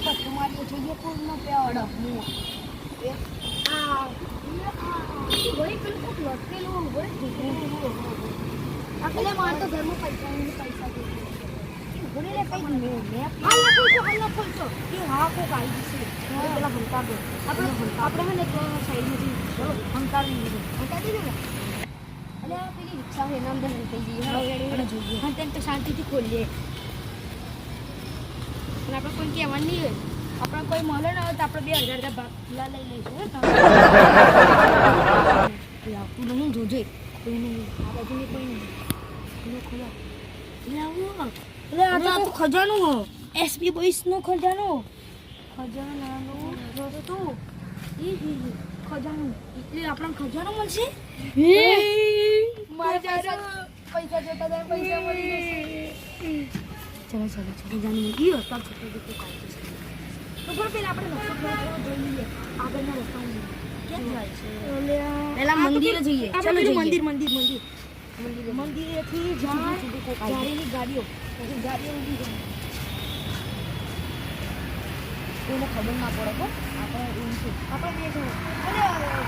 પત્તો મારીએ જોઈએ પૂર્ણ પેવડો વળી પેલું કોક લટકેલું હોય એટલે મારે તો ઘરમાં પૈસા જોઈએ હાલ લખો છો કે હા કોક આવી જશે પેલા હંકાર દો આપણે ને સાઈડમાંથી ચલો હંકારી દીધું ને એટલે પેલી રિક્ષા હોય એના અંદર થઈ જઈએ જોઈએ અને તેમ તો શાંતિથી ખોલીએ અને આપણે કોઈ કહેવાનું નહીં હોય આપણે કોઈ મળે ને તો આપણે 2000 ભાગલા લઈ લઈશું આવતું નહીં જોજે કોઈ નહીં આ બાજુની કોઈ નહીં ખોલો એટલે આ તો ખજાનું હો એસપી બોઈસનો ખજાનું તો ખજાનું એટલે આપણને ખજાનું મળશે પૈસા જોતા હતા પૈસા મળી જશે ચલો ખજાનું ગયો તબ છોટો દીકરો કાઢી જશે તો પણ પેલા આપણે રસ્તો જોઈ લઈએ આગળના રસ્તામાં ક્યાં જાય છે પેલા મંદિરે જઈએ ચલો મંદિરેથી ગાડીની ગાડીઓ પછી ગાડીઓ ઊભી જાય એને ખબર ના પડે તો આપણે બે જણ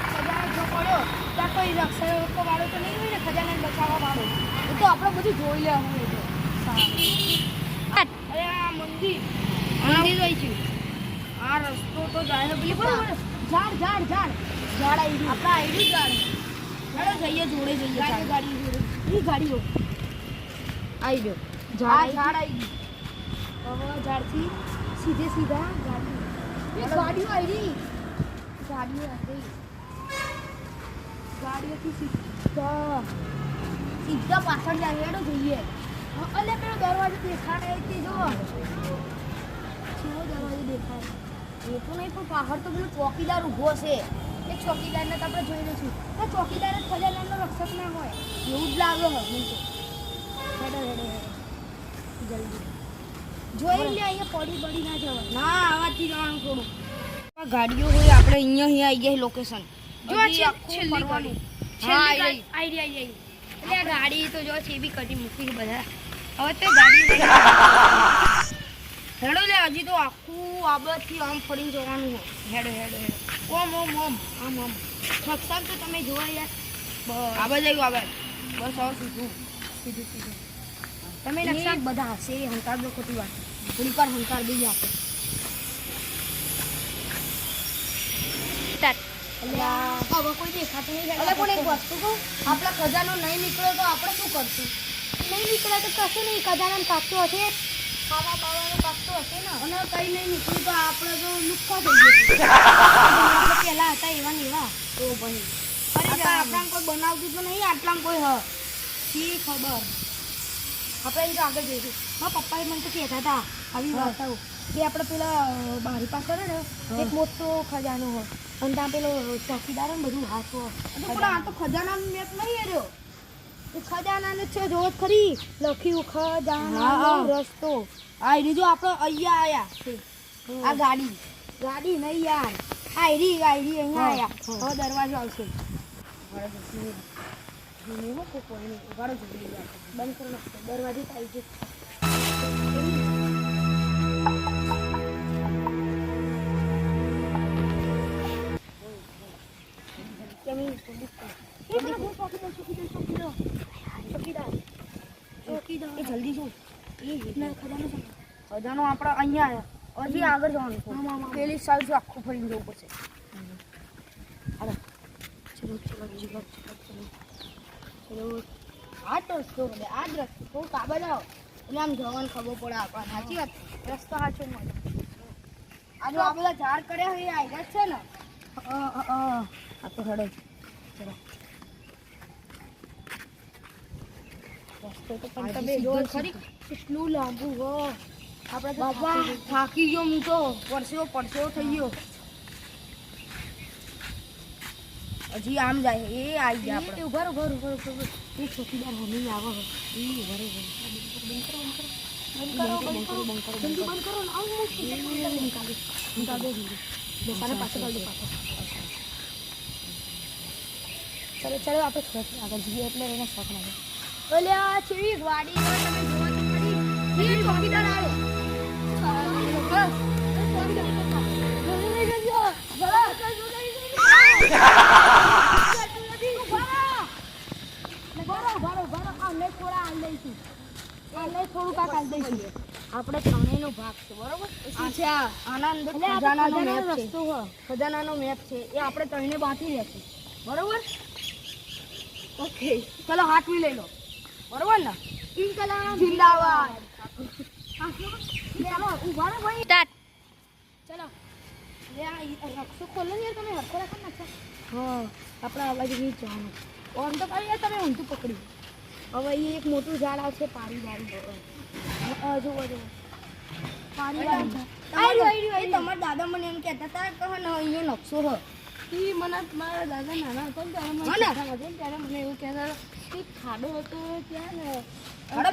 ખજાનો જો પડ્યો ત્યાં કોઈ રક્ષક વાળો તો નહીં હોય ને ખજાનાને બચાવવા વાળો એ તો આપણે બધું જોઈ લેવાનું અરે આ મંદિર હોય છે આ રસ્તો તો જાય પેલી બરાબર ઝાડ આવી ગયું આપણા આવી ગયું ઝાડ જઈએ જોડે ગાડીઓ આવી ગયો ઝાડ આવી ગયું હવે ઝાડથી સીધા ગાડીઓથી સીધા પાછળ જાય જોઈએ એટલે પેલો દરવાજો દેખાડે તે જો દરવાજો દેખાય એ તો નહીં પણ બહાર તો પેલો ચોકીદાર ઊભો છે એ ચોકીદારને તો આપણે જોઈ લઈશું તો ચોકીદાર જ ખજાનાનો રક્ષક ના હોય એવું જ લાગે હોય મને તો જલ્દી જોઈ લે અહીંયા પડી ના જવાય ના આવાથી જવાનું થોડું ગાડીઓ હોય આપણે અહીંયા આવી ગયા લોકેશન જો છેલ્લી ગાડી આઈ એટલે આ ગાડી તો જો છે બી કદી મૂકી બધા હવે તો ગાડી હેડો લે હજી તો આખું આબતથી આમ ફરીને જવાનું હોય હેડો ઓમ આમ નકશામ તો તમે જોવા યાર આબા બસ આવો સીધું તમે નકશા બધા હશે હંકાર દો ખોટી વાત થોડી વાર હંકાર દઈએ આપણે હવે કોઈ દેખાતું નહીં એટલે પણ એક વસ્તુ કહું આપણા ખજાનો નહીં નીકળ્યો તો આપણે શું કરશું નહીં નીકળે તો કશું નહીં ખજાનાને કાચતો હશે ખાવા બાવાનો કાચતો હશે ને અને કંઈ નહીં નીકળ્યું તો આપણે તો લુખ્ખા થઈ જશે પહેલાં હતા એવા ને એવા તો ભાઈ આપણા કોઈ બનાવતું તો નહીં આટલામાં કોઈ શી ખબર આપણે તો આગળ જઈશું મારા પપ્પાએ મને તો કહેતા હતા આવી વાર્તાઓ કે આપણે પેલા બારી પાસે ને એક મોટો ખજાનો હોય અને ત્યાં પેલો ચોકીદાર ને બધું હાથ હોય પણ આ તો ખજાનાનો મેપ નહીં રહ્યો એ ખજાનાને છે જો ખરી લખ્યું ખજાનાનો રસ્તો આ જો આપણે અહીંયા આયા આ ગાડી નહીં યાર આયરી અહીંયા આયા હવે દરવાજો આવશે બંધ કરો દરવાજો આવી છે જલ્દી શું ખજાનો આપણે અહીંયા આવ્યા હજી આગળ જવાનું પેલી સાઈડ આખું ફરીને જવું પડશે હાલો ચલો આ જ રસ્તો થોડુંક આગળ જાઓ એટલે આમ જવાનું ખબર પડે આપણને સાચી વાત રસ્તો સાચો મળે આ જો આ બધા ઝાડ કર્યા હોય એ આવ્યા જ છે ને આ તો હડો ચલો રસ્તો તો પણ તમે જો ખરી કેટલું લાંબુ હો આપણે બાબા થાકી ગયો હું તો પરસેવો થઈ ગયો હજી આમ જાય એ આવી જાય આપણે ઉભા એ ચોકીદાર હમી આવે એ ઉભા ચલો આપણે આગળ જઈએ એટલે એને શોખ લાગે ઓલે આ ચીવી ગાડી તમે જોવા તો ખરી એ ચોકીદાર આવ્યો આપણે ત્રણેયનો ભાગ છે બરોબર. અચ્છા આના અંદર ખજાનાનો મેપ છે. ખજાનાનો મેપ છે એ આપણે ત્રણે બાકી રહેશે બરોબર. ઓકે ચલો હાથ મી લઈ લો બરોબર ને. ઇન્કલાબ જિંદાબાદ. ચલો ઉભા રહો ભાઈ. સ્ટાર્ટ. ચલો લે આ નકશો ખોલો ને તમે હરખો રાખો નકશો. હા આપણે આ બાજુ નહીં જવાનું. ઓમ તો કરી તમે ઊંધું પકડ્યું. હવે એ એક મોટું ઝાડ આવશે પારી વાળી. જો તમારા દાદા મને એમ કહેતા હતા કે અહીંયા નકશો હ. એ મને મારા દાદા નાના હતા ને ત્યારે મને એવું કહેતા કે ખાડો હતો ત્યાં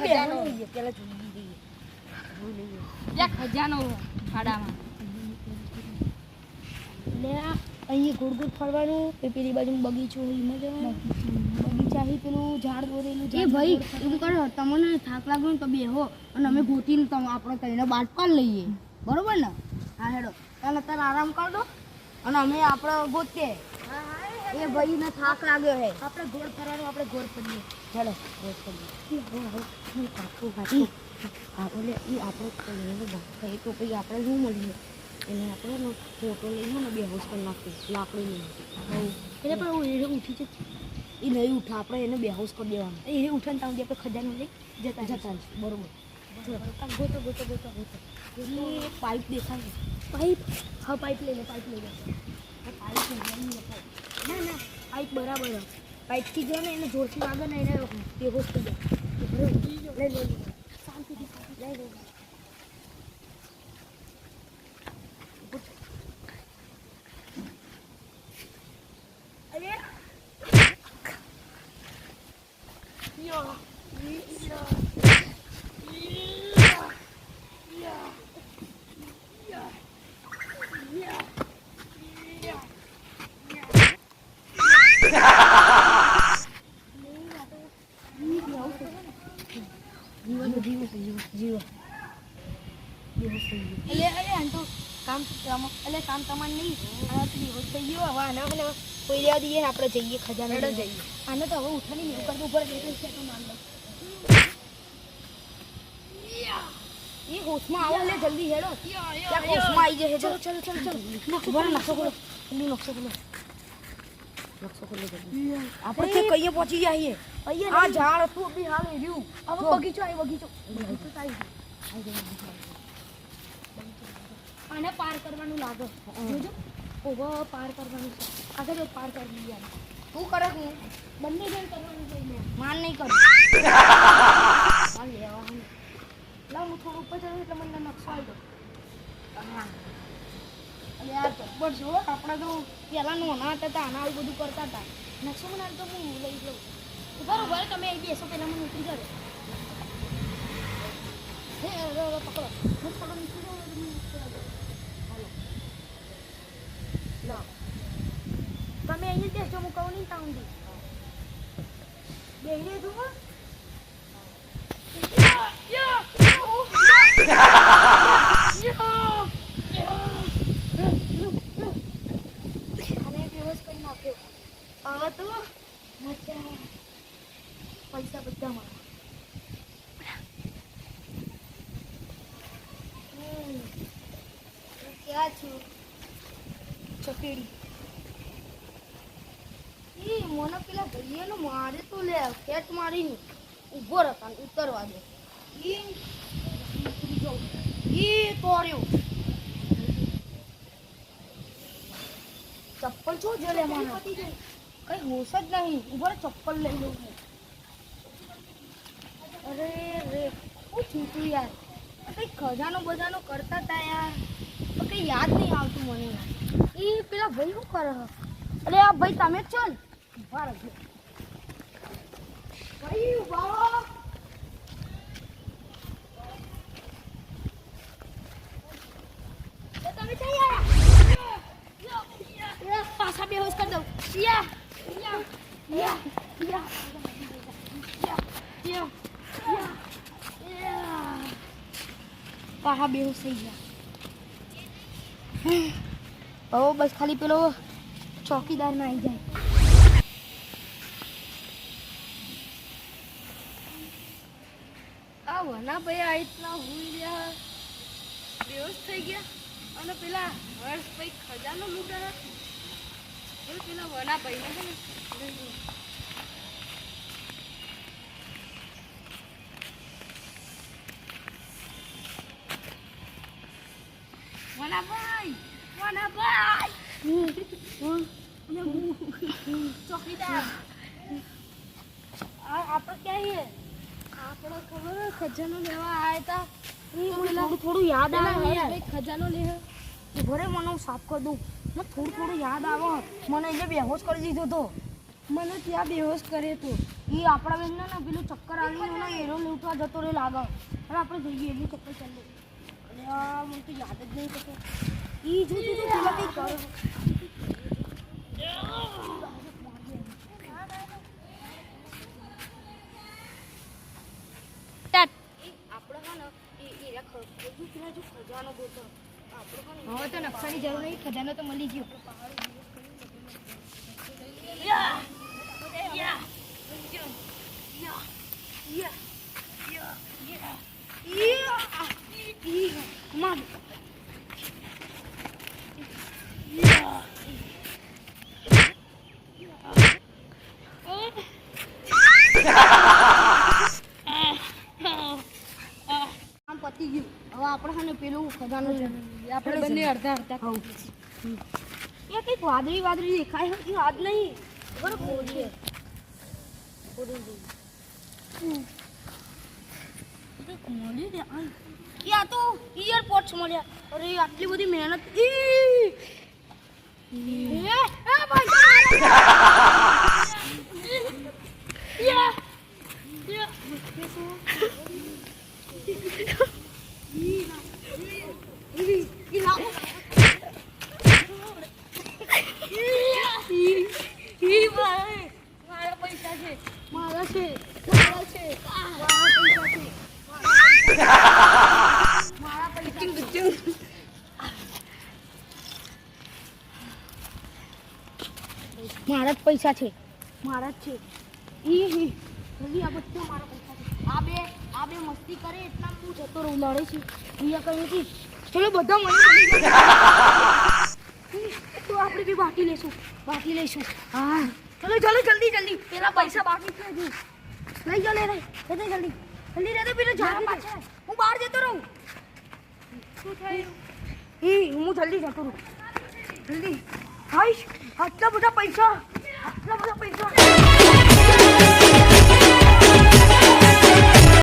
ખજાનો પેલા જોઈ લઈએ ત્યાં ખજાનો ખાડામાં. એટલે અહીંયા ગોળ ગોળ ફરવાનું પેલી બાજુ બગીચો એમાં જવાનું. બગીચા પેલું ઝાડ દોરેલું એ ભાઈ એમ કરો તમને થાક લાગ્યો ને તો બેહો અને અમે ગોતીને આપણે કહીને બાદ પાડ લઈએ બરોબર ને. હા હેડો ચાલો અત્યારે આરામ કરી દો અને અમે આપણે ગોતીએ. એ ભાઈને થાક લાગ્યો હે આપણે ગોળ ફરવાનું. આપણે ગોળ ફરીએ ચાલો ગોળ ફરીએ. હા એટલે એ આપણે કહીને વાત કરીએ તો પછી આપણે શું મળીએ એને આપણે ફોટો લઈને ને બે હાઉસ કરી નાખીએ લાકડી લઈને. એટલે પણ એને ઉઠી છે એ નહીં ઉઠા આપણે એને બે હાઉસ કરી દેવાનું. એને ઉઠાને ત્યાં આપણે ખજાનો લઈ જતા બરોબર. ગોતો ગોતો ગોતો ગોતો એટલે પાઇપ દેખાય. પાઇપ હા પાઇપ લઈ લે પાઇપ લઈ લે. પાઇપ ના ના પાઇપ બરાબર પાઇપથી જો ને એને જોરથી વાગે ને એને બેહોશ થઈ જાય. લઈ લે શાંતિથી લઈ લે. કામ તમારે નહીં દિવસ થઈ ગયો. હવે આના પેલા કોઈ લેવા દઈએ ને આપણે જઈએ ખજાના જઈએ. આને તો હવે ઉઠાની મેં કરવું પડે એટલે છે માન લો. એ હોશમાં આવો લે જલ્દી હેડો. ત્યાં હોશમાં આવી જાય. ચલો ચલો ચલો ચલો નકશો ખોલો. નકશો ખોલો જલ્દી. આપણે તે કઈએ પહોંચી જઈએ. આ ઝાડ હતું બી હાલ રહ્યું. હવે બગીચો આવી બગીચો આને પાર કરવાનું લાગે. જોજો ઓહો પાર કરવાનું છે. આગળ પાર કરવી યાર. તું કરે હું બંને જણ કરવાનું છે. માન નહીં કરું. માન લેવા લાવ હું થોડું ઉપર ચડું એટલે મને નકશો આવી દો. હા અરે યાર જબ્બર છો. આપણે તો પહેલાં નાના હતા તો આના આવું બધું કરતા હતા. નકશો મને તો હું લઈ લઉં. બરોબર તમે આવી બેસો પહેલાં મને ઉતરી જાવ. હે પકડો હું થોડો નીકળી જાઉં. તમે અહીં બેસજો હું કહું નહીં તાઉં દી બેહીને જુઓ. અને બેહોશ કરી નાખ્યો. હવે તો મજા પૈસા બધા મળે. ક્યાં છું ચપેડી મને પેલા ભાઈએ ને મારે તો લે ખેત મારીને ઊભો રહેતા ઉતરવા દે. એ તોડ્યો ચપ્પલ શું છે લે મને કઈ હોશ જ નહીં. ઊભો રે ચપ્પલ લઈ લઉં. અરે રે શું થયું યાર. કઈ ખજાનો બજાનો કરતા હતા યાર તો કઈ યાદ નહીં આવતું મને. એ પેલા ભાઈ શું કરે. અરે આ ભાઈ તમે જ છો ને. ઉભા રહેજો ભાઈ ઉભા રહો. તમે ક્યાં આવ્યા. પાછા બેહોશ કરી દઉં. પાછા બેહોશ થઈ ગયા. હવે બસ ખાલી પેલો ચોકીદાર માં આવી જાય. વના ભાઈ આ રીતના હુઈ રહ્યા બેહોશ થઈ ગયા અને પેલા હર્ષ ભાઈ ખજાનો લૂંટા પેલા વના ભાઈને છે ને વનાભાઈ ચોકીદાર આપણે ક્યાં આપણે ખબર ખજાનો લેવા આવ્યા હતા થોડું યાદ આવે ખજાનો લે ઘરે મને હું સાફ કરી દઉં મને થોડું યાદ આવે મને એટલે બેહોશ કરી દીધો હતો મને ત્યાં બેહોશ કરે તો એ આપણા બેન ને પેલું ચક્કર આવીને એનો લૂંટવા જતો રહે લાગે હવે આપણે જઈએ એટલું ચક્કર ચાલે અને મને તો યાદ જ નહીં થતો એ જોતું તો પેલા કંઈ કરો હવે તો નકશાની જરૂર નહીં ખજાનો તો મળી ગયો પતી ગયું હવે આપણે છે ને પેલું ખજાનો આપણે બંને અડધા અડધા એ કંઈક વાદળી દેખાય એ વાત નહીં બરાબર બોલીએ આ તો ઇયરપોર્ટ્સ મળ્યા અરે આટલી બધી મહેનત મારા પૈસા છે મારા છે મારા જ પૈસા છે મારા જ છે જલ્દી આ બધા મારા પૈસા છે આ બે મસ્તી કરે એટલા હું જતો રહું લડે છે અહીંયા કઈ નથી ચલો બધા મળી તો આપણે બી બાકી લઈશું હા ચલો જલ્દી પેલા પૈસા બાકી છે હજુ લઈ જાઓ લે જલ્દી પેલો જા પાછળ હું બહાર જતો રહું શું થયું હું જલ્દી જતો રહું જલ્દી આટલા બધા પૈસા